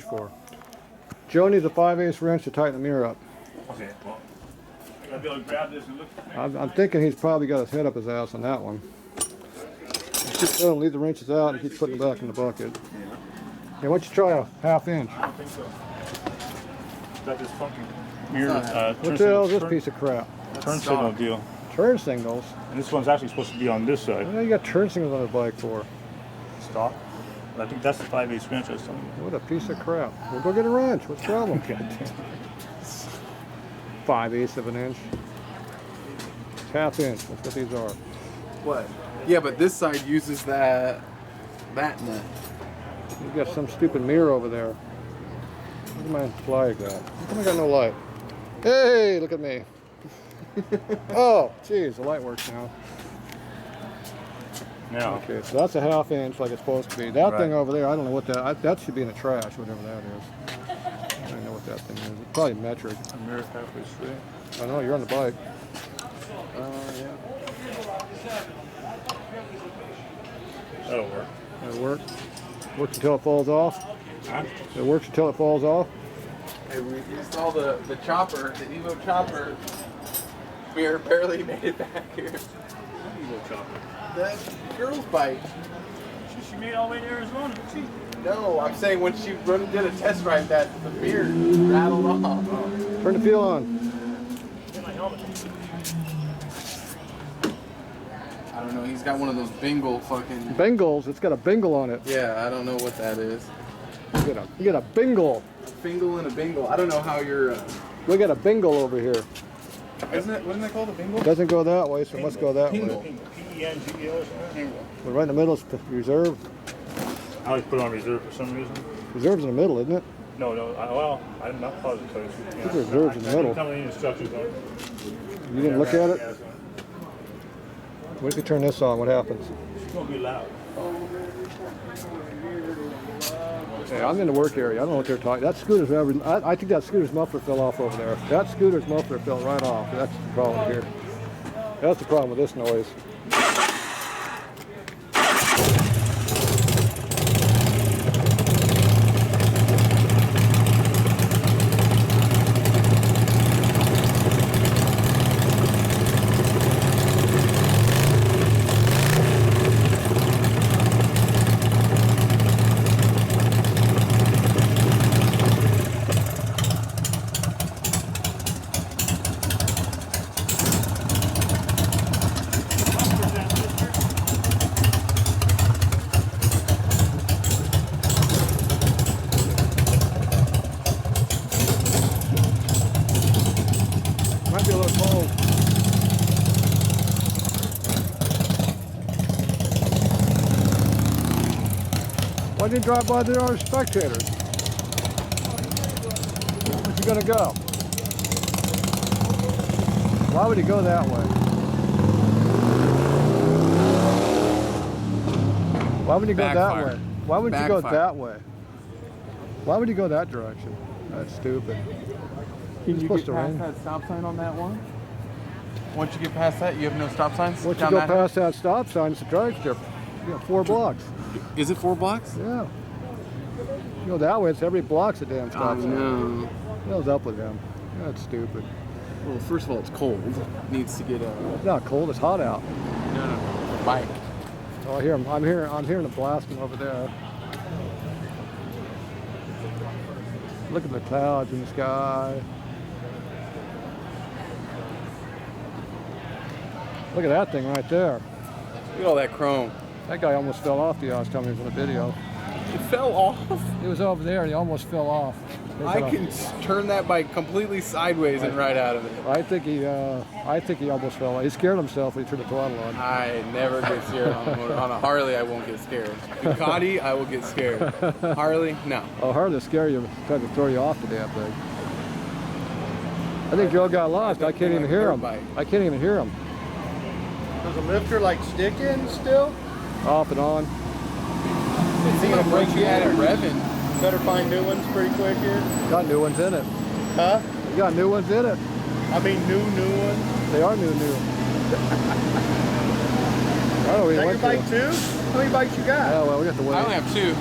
for. Joe needs a 5/8 wrench to tighten the mirror up. Okay, well, I'll be able to grab this and look. I'm thinking he's probably got his head up his ass on that one. Just don't leave the wrenches out and keep putting them back in the bucket. Yeah, why don't you try a 1/2 inch? I don't think so. Got this funky mirror. What the hell is this piece of crap? Turn signal deal. Turn signals? And this one's actually supposed to be on this side. What do you got turn signals on the bike for? Stock. I think that's the 5/8 wrench I was telling you. What a piece of crap. We'll go get a wrench. What's the problem? 5/8 of an inch. 1/2 inch. That's what these are. What? Yeah, but this side uses that nut. You got some stupid mirror over there. Look at my flag got. How come I got no light? Hey, look at me. Oh, geez, the light works now. Now. Okay, so that's a 1/2 inch like it's supposed to be. That Right. thing over there, I don't know what that should be in the trash, whatever that is. I don't know what that thing is. It's probably metric. Mirror halfway straight. I know, you're on the bike. Yeah. That'll work. It'll work. Works until it falls off. Huh? It works until it falls off. Hey, we saw the chopper, the Evo chopper. Mirror barely made it back here. Evo chopper. The girl's bike. She made it all the way to Arizona. She. No, I'm saying when she did a test ride that the mirror rattled off. Turn the fuel on. Get my helmet. I don't know, he's got one of those bingle fucking... Bingles, it's got a bingle on it. Yeah, I don't know what that is. You get a bingle. A bingle and a bingle. I don't know how you're... We got a bingle over here. Wasn't that called a bingle? Doesn't go that way, so it must go that Pingle. way. P-E-N-G-E-L or something. But right in the middle is reserve. I always put it on reserve for some reason. Reserve's in the middle, isn't it? No, well, I'm not positive. So It's reserved in the middle. I didn't tell any instructions on it. You didn't look at it? Yeah, so What if you turn this on? What happens? it's going to be loud. Hey, I'm in the work area. I don't know what they're talking. That scooter's I think that scooter's muffler fell off over there. That scooter's muffler fell right off. That's the problem here. That's the problem with this noise. Might be a little cold. Why did you drive by the other spectators? Where's he gonna go? Why would he go that way? Why would he go Backfire. that way? Why would you go Backfire. that way? Why would you go that direction? That's stupid. Can It's you supposed get to past rain. that stop sign on that one? Once you get past that, you have no stop signs? Once you down go that past that stop sign, it's a drag strip. You got 4 blocks. hill? Is it 4 blocks? Yeah. You go that way, it's every block's a damn stop sign. no. What's up with them? That's stupid. Well, first of all, it's cold. Needs to get a... It's not cold, it's hot out. No. Bike. Oh, I hear 'em. I'm hearing the blasting over there. Look at the clouds in the sky. Look at that thing right there. Look at all that chrome. That guy almost fell off the was telling me from the video. It fell off. He was over there and he almost fell off. I can turn that bike completely sideways and right out of it. I think he almost fell off. He scared himself when he turned the throttle on. I never get scared on a motor. On a Harley, I won't get scared. Ducati, I will get scared. Harley, no. Oh, hard to scare you, trying to throw you off the damn thing. I think Joe got lost. I can't even hear him. I can't even hear him. Does the lifter like stick in still? Off and on. It's gonna break you out of revving. Better find new ones pretty quick here. Got new ones in it. Huh? You got new ones in it. I mean new ones. They are new. I don't really Is that like your bike too? How many bikes you got? Yeah, well, we got the I weight. only have 2.